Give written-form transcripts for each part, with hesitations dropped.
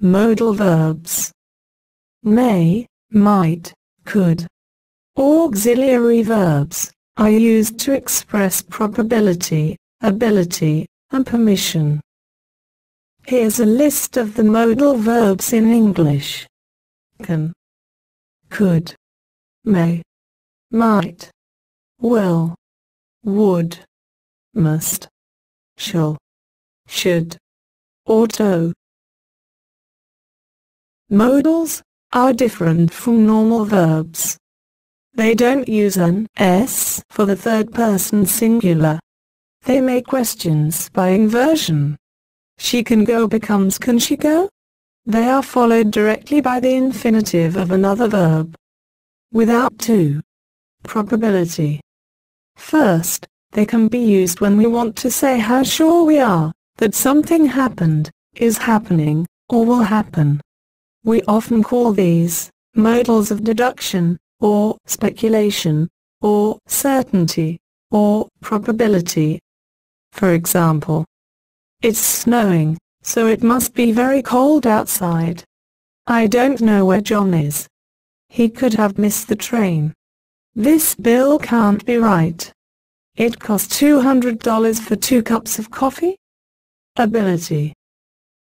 Modal verbs. May, might, could. Auxiliary verbs are used to express probability, ability, and permission. Here's a list of the modal verbs in English. Can, could, may, might, will, would, must, shall, should, ought to. Modals are different from normal verbs. They don't use an s for the third person singular. They make questions by inversion. She can go becomes can she go? They are followed directly by the infinitive of another verb. Without to. Probability. First, they can be used when we want to say how sure we are that something happened, is happening, or will happen. We often call these modals of deduction, or speculation, or certainty, or probability. For example, it's snowing, so it must be very cold outside. I don't know where John is. He could have missed the train. This bill can't be right. It costs $200 for 2 cups of coffee? Ability.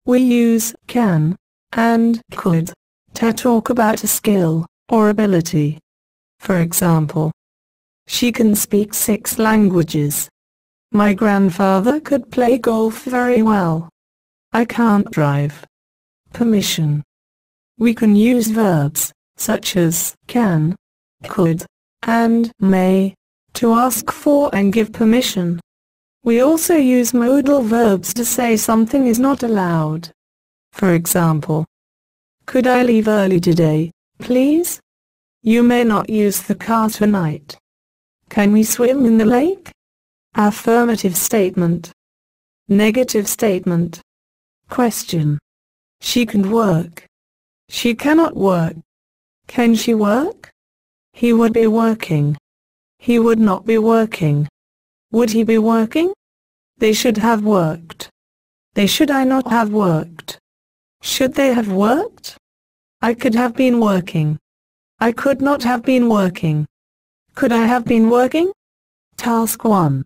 We use can and could to talk about a skill or ability. For example, she can speak 6 languages. My grandfather could play golf very well. I can't drive. Permission. We can use verbs such as can, could, and may to ask for and give permission. We also use modal verbs to say something is not allowed. For example, could I leave early today, please? You may not use the car tonight. Can we swim in the lake? Affirmative statement. Negative statement. Question. She can work. She cannot work. Can she work? He would be working. He would not be working. Would he be working? They should have worked. They should I not have worked. Should they have worked? I could have been working. I could not have been working. Could I have been working? Task 1.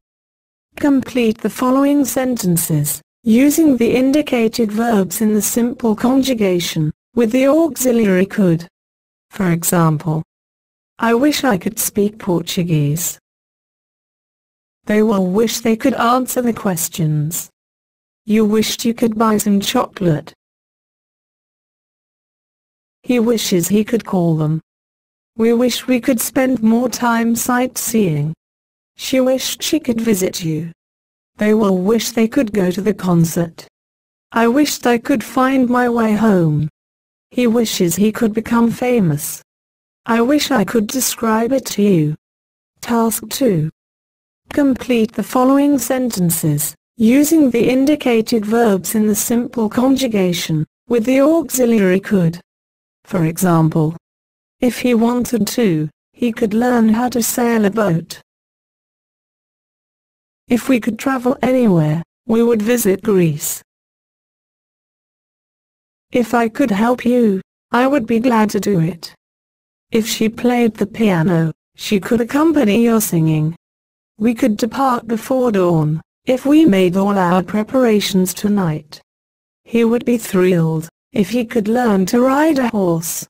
Complete the following sentences, using the indicated verbs in the simple conjugation, with the auxiliary could. For example, I wish I could speak Portuguese. They will wish they could answer the questions. You wished you could buy some chocolate. He wishes he could call them. We wish we could spend more time sightseeing. She wished she could visit you. They will wish they could go to the concert. I wished I could find my way home. He wishes he could become famous. I wish I could describe it to you. Task 2. Complete the following sentences, using the indicated verbs in the simple conjugation, with the auxiliary could. For example, if he wanted to, he could learn how to sail a boat. If we could travel anywhere, we would visit Greece. If I could help you, I would be glad to do it. If she played the piano, she could accompany your singing. We could depart before dawn, if we made all our preparations tonight. He would be thrilled, if he could learn to ride a horse.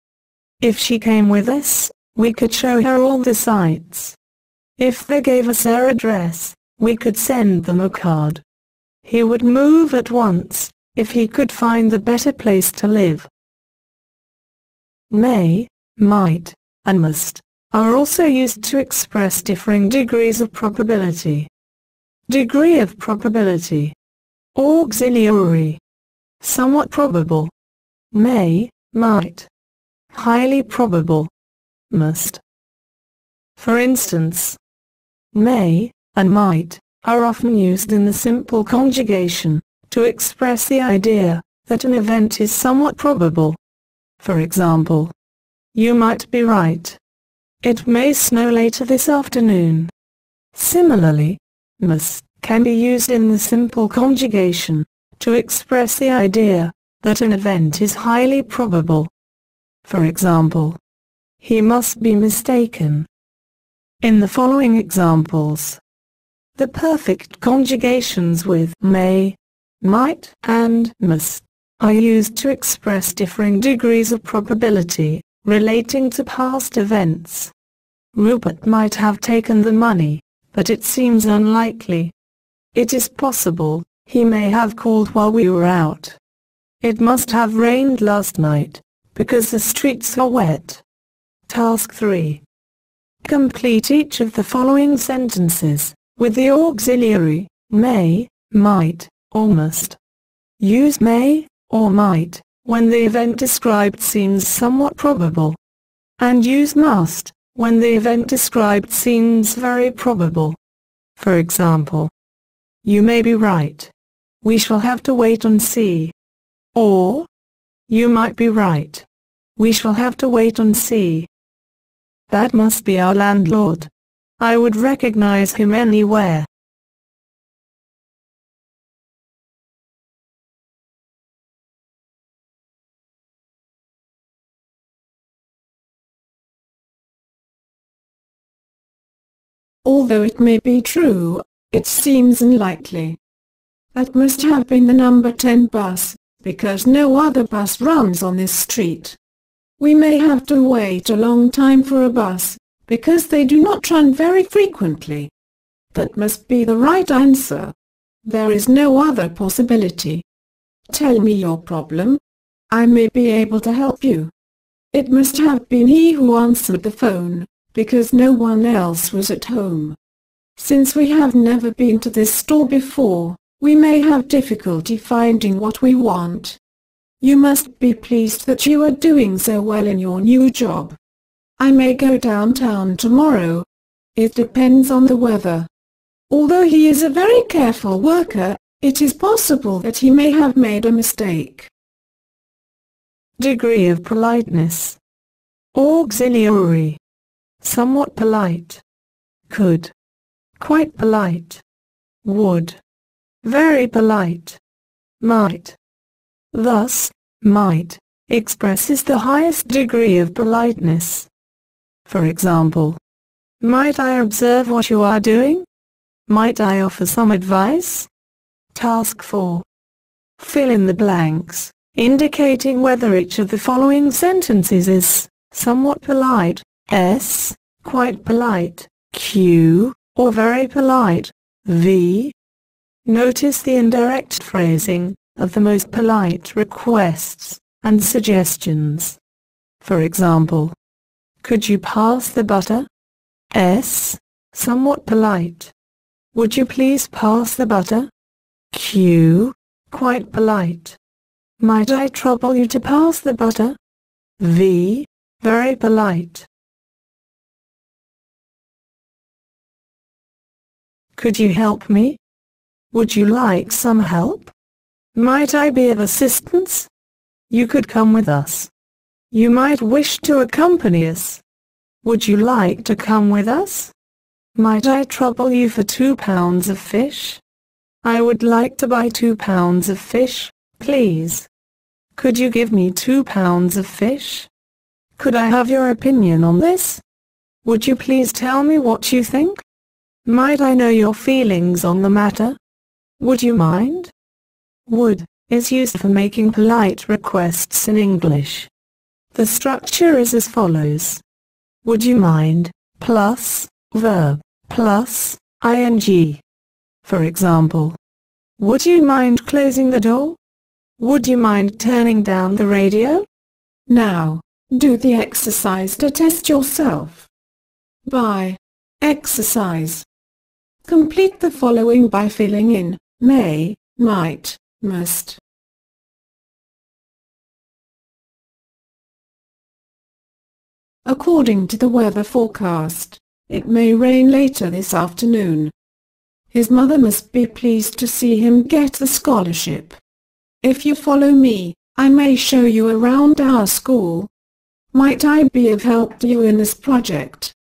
If she came with us, we could show her all the sights. If they gave us their address, we could send them a card. He would move at once, if he could find the better place to live. May, might, and must are also used to express differing degrees of probability. Degree of probability. Auxiliary. Somewhat probable. May, might. Highly probable. Must. For instance, may and might are often used in the simple conjugation to express the idea that an event is somewhat probable. For example, you might be right. It may snow later this afternoon. Similarly, must can be used in the simple conjugation to express the idea that an event is highly probable. For example, he must be mistaken. In the following examples, the perfect conjugations with may, might, and must are used to express differing degrees of probability relating to past events. Rupert might have taken the money, but it seems unlikely. It is possible he may have called while we were out. It must have rained last night, because the streets are wet. Task 3. Complete each of the following sentences with the auxiliary may, might, or must. Use may or might when the event described seems somewhat probable, and use must when the event described seems very probable. For example, you may be right. We shall have to wait and see. Or, you might be right. We shall have to wait and see. That must be our landlord. I would recognize him anywhere. Although it may be true, it seems unlikely. That must have been the number 10 bus, because no other bus runs on this street. We may have to wait a long time for a bus, because they do not run very frequently. That must be the right answer. There is no other possibility. Tell me your problem. I may be able to help you. It must have been he who answered the phone, because no one else was at home. Since we have never been to this store before, we may have difficulty finding what we want. You must be pleased that you are doing so well in your new job. I may go downtown tomorrow. It depends on the weather. Although he is a very careful worker, it is possible that he may have made a mistake. Degree of politeness. Auxiliary. Somewhat polite. Could. Quite polite. Would. Very polite. Might. Thus, might expresses the highest degree of politeness. For example, might I observe what you are doing? Might I offer some advice? Task 4. Fill in the blanks, indicating whether each of the following sentences is somewhat polite, S, quite polite, Q, or very polite, V. Notice the indirect phrasing of the most polite requests and suggestions. For example, could you pass the butter? S, somewhat polite. Would you please pass the butter? Q, quite polite. Might I trouble you to pass the butter? V, very polite. Could you help me? Would you like some help? Might I be of assistance? You could come with us. You might wish to accompany us. Would you like to come with us? Might I trouble you for 2 pounds of fish? I would like to buy 2 pounds of fish, please. Could you give me 2 pounds of fish? Could I have your opinion on this? Would you please tell me what you think? Might I know your feelings on the matter? Would you mind? Would is used for making polite requests in English. The structure is as follows. Would you mind, plus, verb, plus, ing. For example, would you mind closing the door? Would you mind turning down the radio? Now, do the exercise to test yourself. By exercise. Complete the following by filling in may, might, must. According to the weather forecast, it may rain later this afternoon. His mother must be pleased to see him get the scholarship. If you follow me, I may show you around our school. Might I be of help to you in this project?